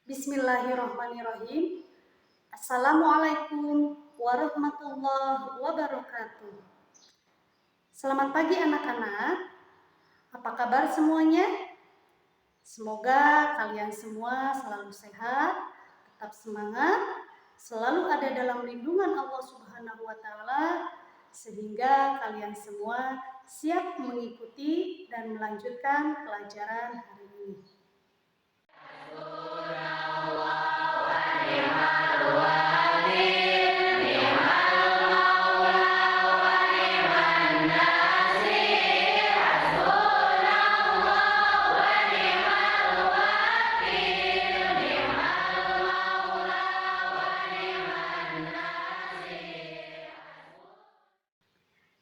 Bismillahirrahmanirrahim. Assalamualaikum warahmatullahi wabarakatuh. Selamat pagi anak-anak. Apa kabar semuanya? Semoga kalian semua selalu sehat, tetap semangat, selalu ada dalam lindungan Allah Subhanahu wa taala sehingga kalian semua siap mengikuti dan melanjutkan pelajaran hari ini.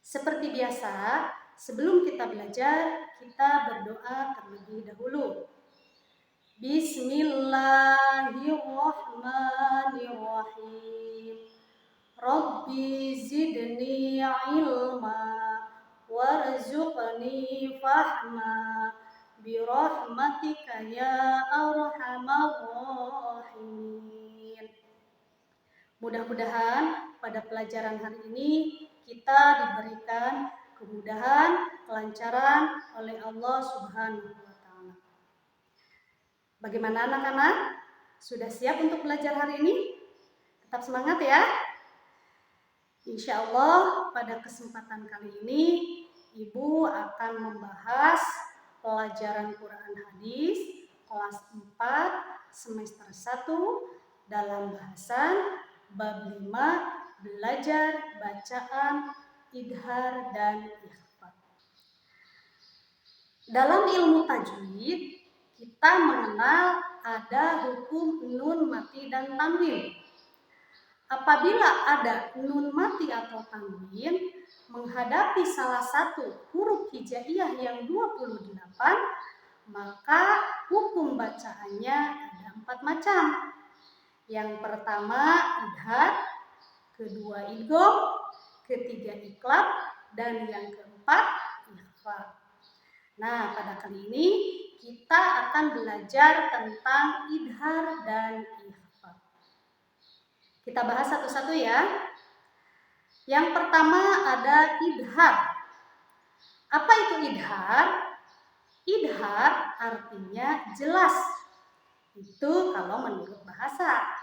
Seperti biasa, sebelum kita belajar, kita berdoa terlebih dahulu. Bismillahirrahmanirrahim. Rabbi zidni ilma warzuqni fahma birahmatika ya arhamar rahimin. Mudah-mudahan pada pelajaran hari ini kita diberikan kemudahan, kelancaran oleh Allah Subhanahu wa taala. Bagaimana anak-anak? Sudah siap untuk belajar hari ini? Tetap semangat ya. Insya Allah pada kesempatan kali ini Ibu akan membahas pelajaran Quran Hadis kelas 4 semester 1 dalam bahasan bab 5 belajar bacaan, idhar dan ikhfa. Dalam ilmu tajwid kita mengenal ada hukum nun mati dan tanwin. Apabila ada nun mati atau tanwin menghadapi salah satu huruf hijaiyah yang 28, maka hukum bacaannya ada 4 macam. Yang pertama idhar, kedua idgham, ketiga iqlab, dan yang keempat ikhfa. Nah, pada kali ini kita akan belajar tentang idhar dan ikhfa. Kita bahas satu-satu ya. Yang pertama ada idhar. Apa itu idhar? Idhar artinya jelas. Itu kalau menurut bahasa.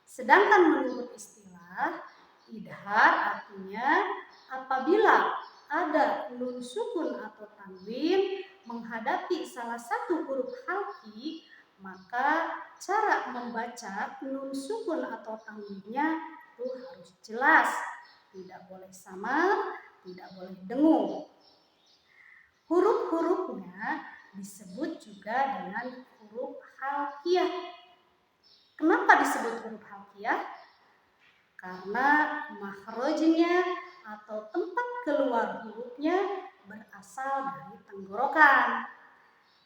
Sedangkan menurut istilah, idhar artinya apabila ada nun sukun atau tanwin menghadapi salah satu huruf halki, maka cara membaca nun sukun atau tanwinnya itu harus jelas, tidak boleh samar, tidak boleh dengung. Huruf-hurufnya disebut juga dengan huruf halkiyah. Kenapa disebut huruf halkiyah? Karena makhrajnya atau tempat keluar hurufnya berasal dari tenggorokan.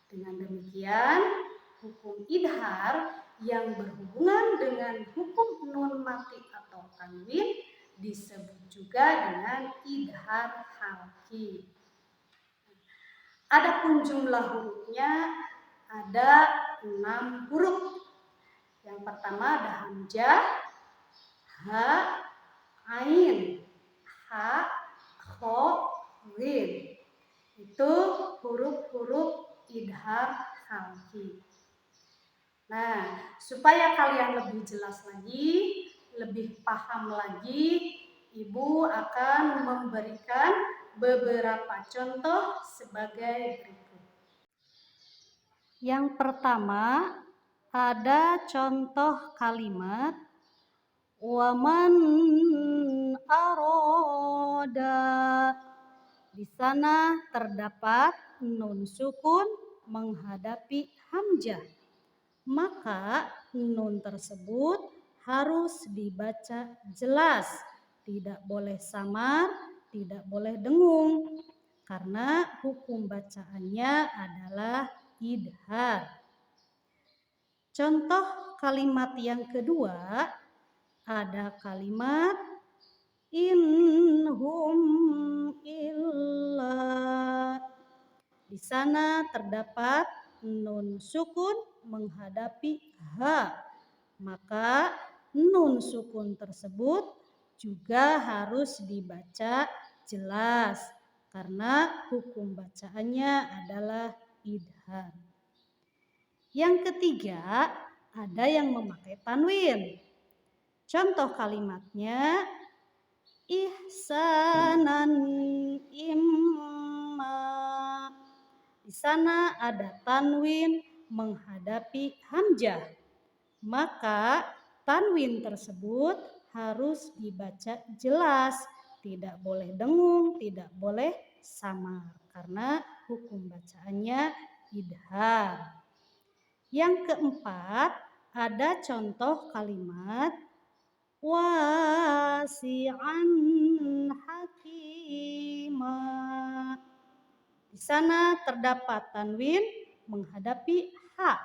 Dengan demikian, hukum idhar yang berhubungan dengan hukum nun mati atau tanwin disebut juga dengan idhar halki. Adapun jumlah hurufnya ada 6 huruf. Yang pertama ada hamzah, ha, ain, ha, kho, ghin. Itu huruf-huruf idhar halki. Nah, supaya kalian lebih jelas lagi, lebih paham lagi, Ibu akan memberikan beberapa contoh sebagai berikut. Yang pertama ada contoh kalimat waman aroda. Di sana terdapat nun sukun menghadapi hamzah. Maka nun tersebut harus dibaca jelas, tidak boleh samar, tidak boleh dengung, karena hukum bacaannya adalah idhar. Contoh kalimat yang kedua ada kalimat inhum illa. Di sana terdapat nun sukun menghadapi ha, maka nun sukun tersebut juga harus dibaca jelas karena hukum bacaannya adalah idhar. Yang ketiga, ada yang memakai tanwin. Contoh kalimatnya ihsanan imma. Di sana ada tanwin menghadapi hamzah. Maka tanwin tersebut harus dibaca jelas, tidak boleh dengung, tidak boleh samar karena hukum bacaannya idhar. Yang keempat, ada contoh kalimat wasi'an hakima. Di sana terdapat tanwin menghadapi ha,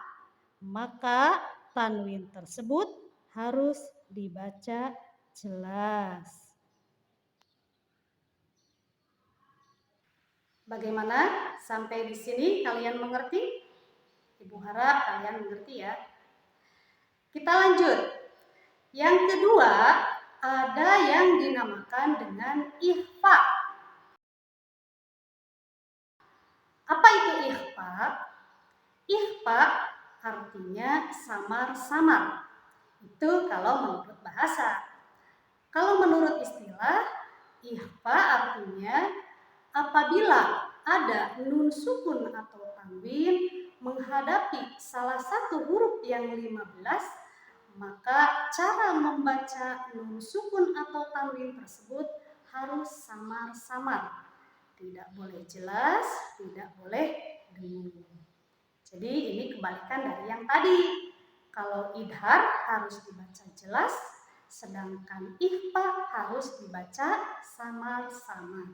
maka tanwin tersebut harus dibaca jelas. Bagaimana? Sampai di sini kalian mengerti? Ibu harap kalian mengerti ya. Kita lanjut. Yang kedua, ada yang dinamakan dengan ikhfa. Apa itu ikhfa? Ikhfa artinya samar-samar. Itu kalau menurut bahasa. Kalau menurut istilah, ikhfa artinya apabila ada nun sukun atau tanwin menghadapi salah satu huruf yang 15, maka cara membaca nun sukun atau tanwin tersebut harus samar-samar. Tidak boleh jelas, tidak boleh dengung. Jadi ini kebalikan dari yang tadi. Kalau idhar harus dibaca jelas, sedangkan ikhfa harus dibaca samar-samar.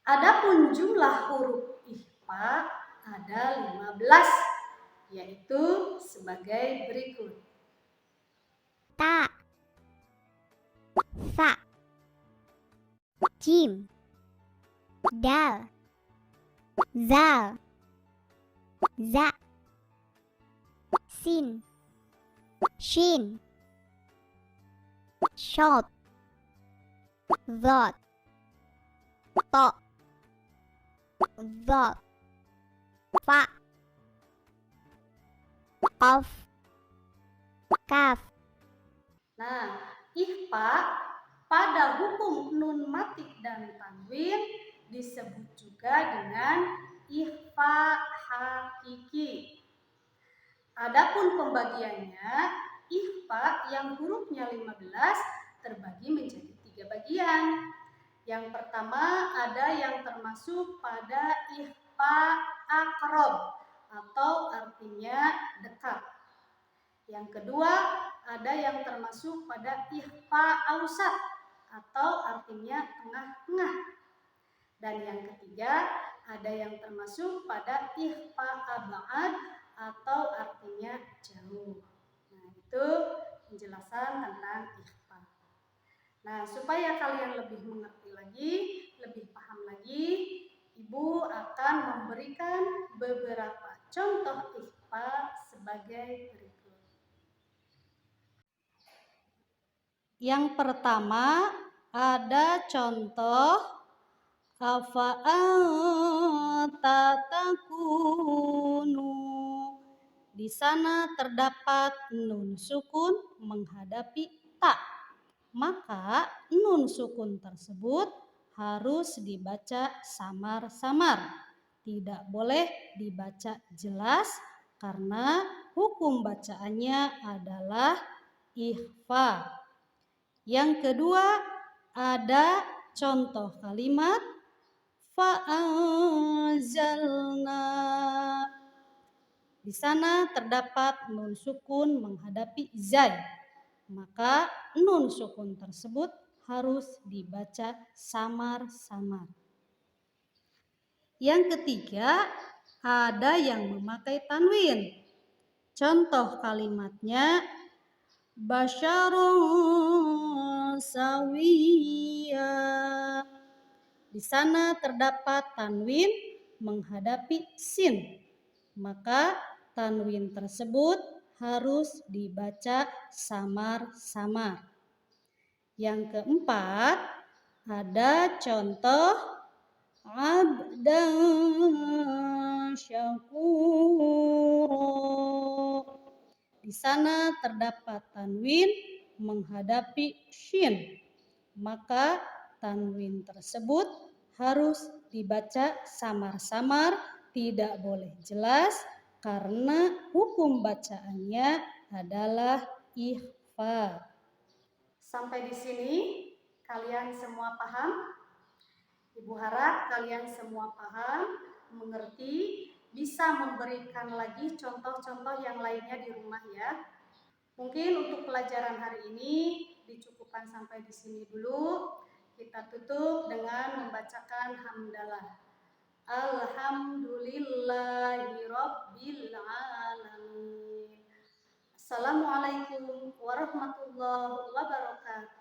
Adapun jumlah huruf ikhfa ada 15, yaitu sebagai berikut. Ta, sa, jim, dal, zal, za, sin, shin, shod, zod, to, zod, fa, qaf, kaf. Nah, ikhfa pada hukum nun matik dan tanwin disebut juga dengan ikhfa hakiki. Adapun pembagiannya, ikhfa yang hurufnya 15 terbagi menjadi 3 bagian. Yang pertama ada yang termasuk pada ikhfa aqrab atau artinya dekat. Yang kedua ada yang termasuk pada ikhfa ausat atau artinya tengah-tengah. Dan yang ketiga ada yang termasuk pada ikhfa ab'ad atau artinya jauh. Nah, itu penjelasan tentang ikhfa. Nah, supaya kalian lebih mengerti lagi, lebih paham lagi, Ibu akan memberikan beberapa contoh ikhfa sebagai berikut. Yang pertama ada contoh afa'anta takunu. Di sana terdapat nun sukun menghadapi ta. Maka nun sukun tersebut harus dibaca samar-samar. Tidak boleh dibaca jelas karena hukum bacaannya adalah ikhfa. Yang kedua ada contoh kalimat fa'anzalna. Di sana terdapat nun sukun menghadapi zai. Maka nun sukun tersebut harus dibaca samar-samar. Yang ketiga, ada yang memakai tanwin. Contoh kalimatnya basyarun sawiya. Di sana terdapat tanwin menghadapi sin. Maka tanwin tersebut harus dibaca samar-samar. Yang keempat, ada contoh abdan syakura. Di sana terdapat tanwin menghadapi shin, maka tanwin tersebut harus dibaca samar-samar, tidak boleh jelas karena hukum bacaannya adalah ikhfa. Sampai di sini kalian semua paham? Ibu harap kalian semua paham, mengerti, bisa memberikan lagi contoh-contoh yang lainnya di rumah ya. Mungkin untuk pelajaran hari ini dicukupkan sampai di sini dulu. Kita tutup dengan membacakan hamdalah. Alhamdulillahirabbil alamin. Assalamualaikum warahmatullahi wabarakatuh.